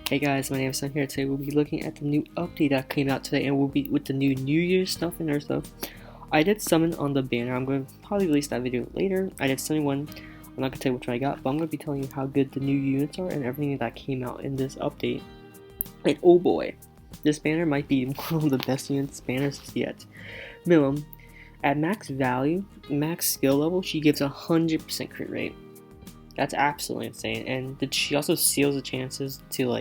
Hey guys, my name is Sam here. Today we'll be looking at the new update that came out today, and we'll be with the new New Year's stuff and other stuff. I did summon on the banner. I'm going to probably release that video later. I did summon one. I'm not going to tell you which one I got, but I'm going to be telling you how good the new units are and everything that came out in this update. And oh boy, this banner might be one of the best units banners yet. Milim, at max value, max skill level, she gives 100% crit rate. That's absolutely insane, and she also seals the chances to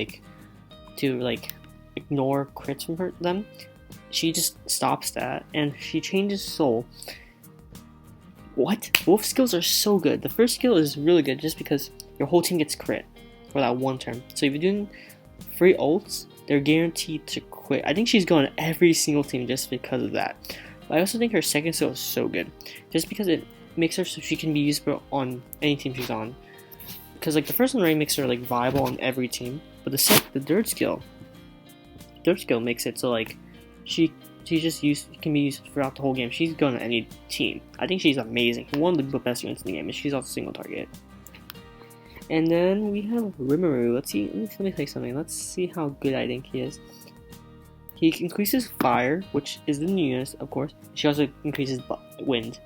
ignore crits from them. She just stops that, and she changes soul. What? Both skills are so good. The first skill is really good just because your whole team gets crit for that one turn. So if you're doing free ults, they're guaranteed to quit. I think she's going to every single team just because of that. But I also think her second skill is so good, just because it makes her so she can be usable on any team she's on. Because like the first one already makes her like viable on every team, but the third skill makes it so like she can be used throughout the whole game. She's going to any team. I think she's amazing. One of the best units in the game, and she's also single target. And then we have Rimuru. Let me tell you something. Let's see how good I think he is. He increases fire, which is the new unit, of course. She also increases wind.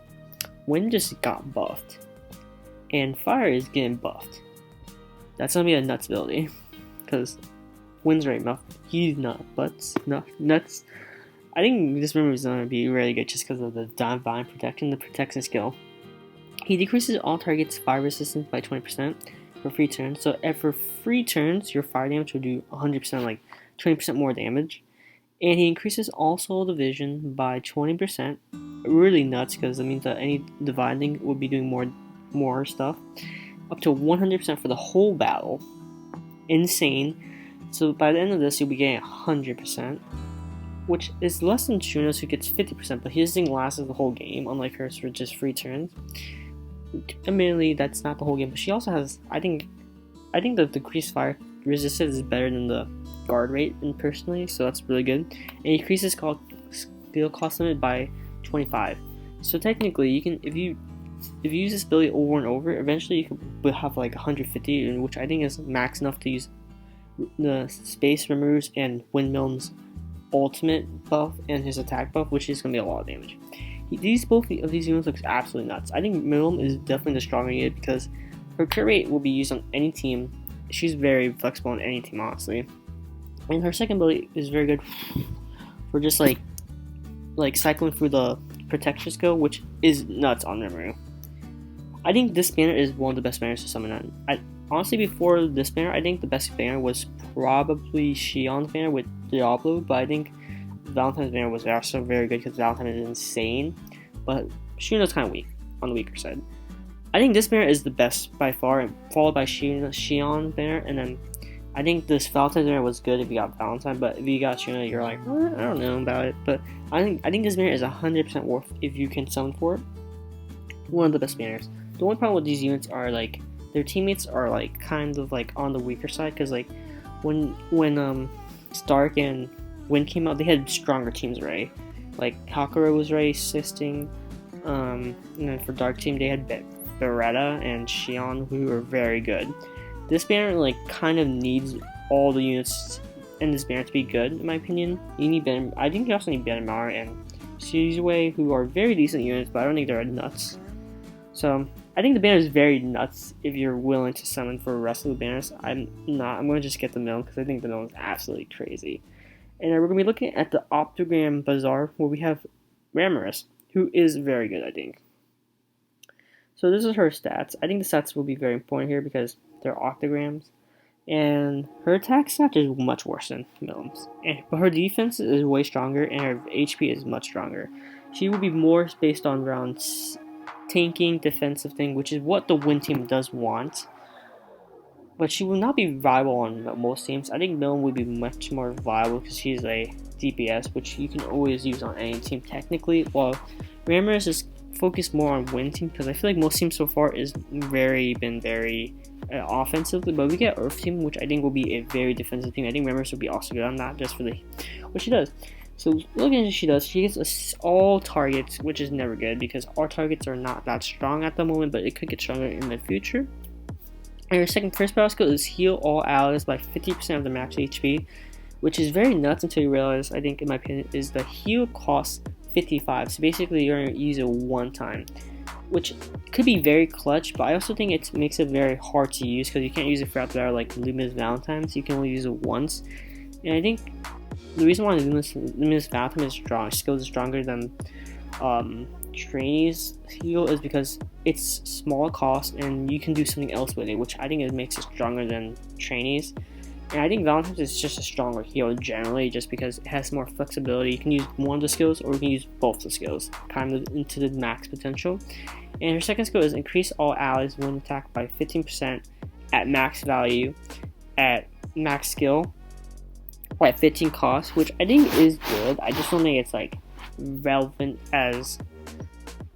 Wind just got buffed, and fire is getting buffed. That's gonna be a nuts ability, because wind's right enough. He's nuts. I think this Rimuru is gonna be really good just because of the divine protection, the protection skill. He decreases all targets' fire resistance by 20% for free turns. So for free turns, your fire damage will do 100%, like 20% more damage. And he increases all soul division by 20%. Really nuts, because that means that any dividing will be doing more stuff. Up to 100% for the whole battle. Insane. So by the end of this, you'll be getting 100%, which is less than Shuna's, who gets 50%, but his thing lasts the whole game, unlike hers for just free turns. Admittedly, that's not the whole game, but she also has, I think the decreased fire resistance is better than the guard rate, personally, so that's really good. And it increases skill cost limit by 25. So technically, you can, if you use this ability over and over, eventually you could have like 150, which I think is max enough to use the Space Rimuru's and Windmill's ultimate buff and his attack buff, which is going to be a lot of damage. Both of these units looks absolutely nuts. I think Milim is definitely the stronger unit because her crit rate will be used on any team. She's very flexible on any team, honestly. And her second ability is very good for just like cycling through the protection skill, which is nuts on Rimuru. I think this banner is one of the best banners to summon on. Honestly, before this banner, I think the best banner was probably Shion's banner with Diablo, but I think Valentine's banner was also very good because Valentine is insane, but Shuna's kind of weak, on the weaker side. I think this banner is the best by far, followed by Shion's banner, and then I think this Valentine's banner was good if you got Valentine, but if you got Shuna, you're like, I don't know about it. But I think this banner is 100% worth if you can summon for it. One of the best banners. The only problem with these units are like their teammates are like kind of like on the weaker side, because like when Stark and Wind came out, they had stronger teams already. Like Hakura was already assisting, and then for Dark Team they had Beretta and Shion, who were very good. This banner like kind of needs all the units in this banner to be good, in my opinion. You need Ben. I think you also need Benmar and Suzue, who are very decent units, but I don't think they're nuts. So I think the banner is very nuts if you're willing to summon for the rest of the banners. I'm not. I'm going to just get the Mill because I think the Mill is absolutely crazy. And we're going to be looking at the OCTOGRAM Bazaar, where we have Ramrsis, who is very good, I think. So this is her stats. I think the stats will be very important here because they're octograms. And her attack stat is much worse than Milim's. But her defense is way stronger, and her HP is much stronger. She will be more based on around tanking, defensive thing, which is what the Wind team does want. But she will not be viable on most teams. I think Milim would be much more viable because she's a DPS, which you can always use on any team technically. While Ramrsis is focused more on Wind team, because I feel like most teams so far is been very offensively. But we get Earth team, which I think will be a very defensive team. I think Ramrsis will be also good on that, just for what she does. So looking at what she does, she gets all targets, which is never good because our targets are not that strong at the moment, but it could get stronger in the future. And her first power skill is heal all allies by 50% of the max HP, which is very nuts until you realize, I think in my opinion, is the heal costs 55. So basically you're going to use it one time, which could be very clutch, but I also think it makes it very hard to use because you can't use it throughout the battle like Luminous Valentine's. You can only use it once. And I think the reason why Luminous Valentine skill is stronger than Trainee's heal is because it's small cost and you can do something else with it, which I think it makes it stronger than Trainee's. And I think Valentine's is just a stronger heal generally, just because it has more flexibility. You can use one of the skills or you can use both the skills, kind of into the max potential. And her second skill is increase all allies when attacked by 15% at max value, at max skill, at 15 cost, which I think is good. I just don't think it's like relevant as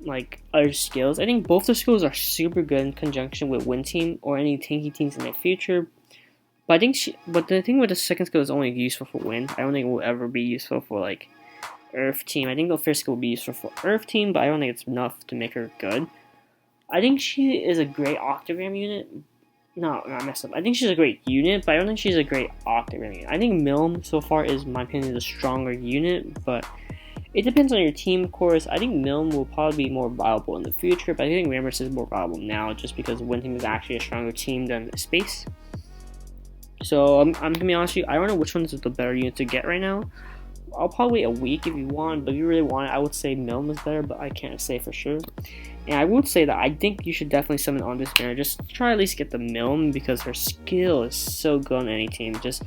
like other skills. I think both the skills are super good in conjunction with Wind Team or any tanky teams in the future. But but the thing with the second skill is only useful for Wind. I don't think it will ever be useful for like Earth Team. I think the first skill will be useful for Earth Team, but I don't think it's enough to make her good. I think she is a great OCTOGRAM unit. No, I messed up. I think she's a great unit, but I don't think she's a great OCTOGRAM unit. I think MILLIM so far is, in my opinion, the stronger unit, but it depends on your team, of course. I think MILLIM will probably be more viable in the future, but I think Ramrsis is more viable now just because Wind Team is actually a stronger team than Space. So I'm gonna be honest with you, I don't know which one is the better unit to get right now. I'll probably wait a week if you want, but if you really want it, I would say MILLIM is better, but I can't say for sure. And I would say that I think you should definitely summon on this banner. Just try at least get the MILLIM because her skill is so good on any team. Just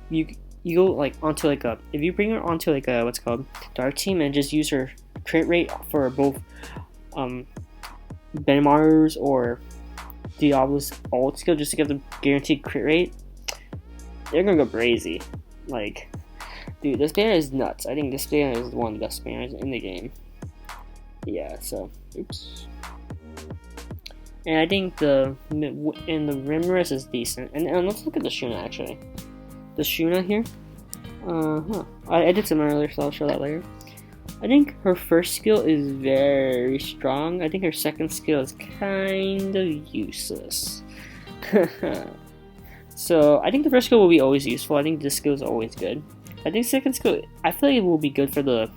you go like onto like a, if you bring her onto like a what's called dark team and just use her crit rate for both Benimaru's or Diablo's ult skill just to get the guaranteed crit rate, they're gonna go crazy. Like, dude, this banner is nuts. I think this banner is one of the best banners in the game. Yeah, so, oops. And I think the Ramrsis is decent. And let's look at the Shuna, actually. The Shuna here. I did some earlier, so I'll show that later. I think her first skill is very strong. I think her second skill is kind of useless. So, I think the first skill will be always useful. I think this skill is always good. I think second skill, I feel like it will be good for the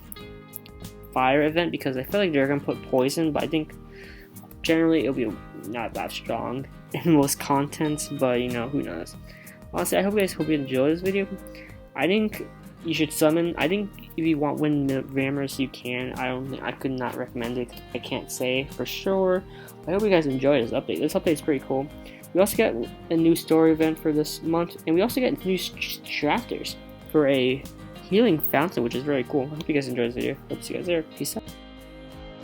fire event because I feel like they're going to put poison, but I think generally it'll be not that strong in most contents, but you know, who knows. Honestly, I hope you enjoy this video. I think you should summon. I think if you want Wind Rammers, you can. I could not recommend it. I can't say for sure. I hope you guys enjoy this update. This update is pretty cool. We also got a new story event for this month, and we also got new drafters for a healing fountain, which is really cool. I hope you guys enjoyed this video. Hope to see you guys there. Peace out.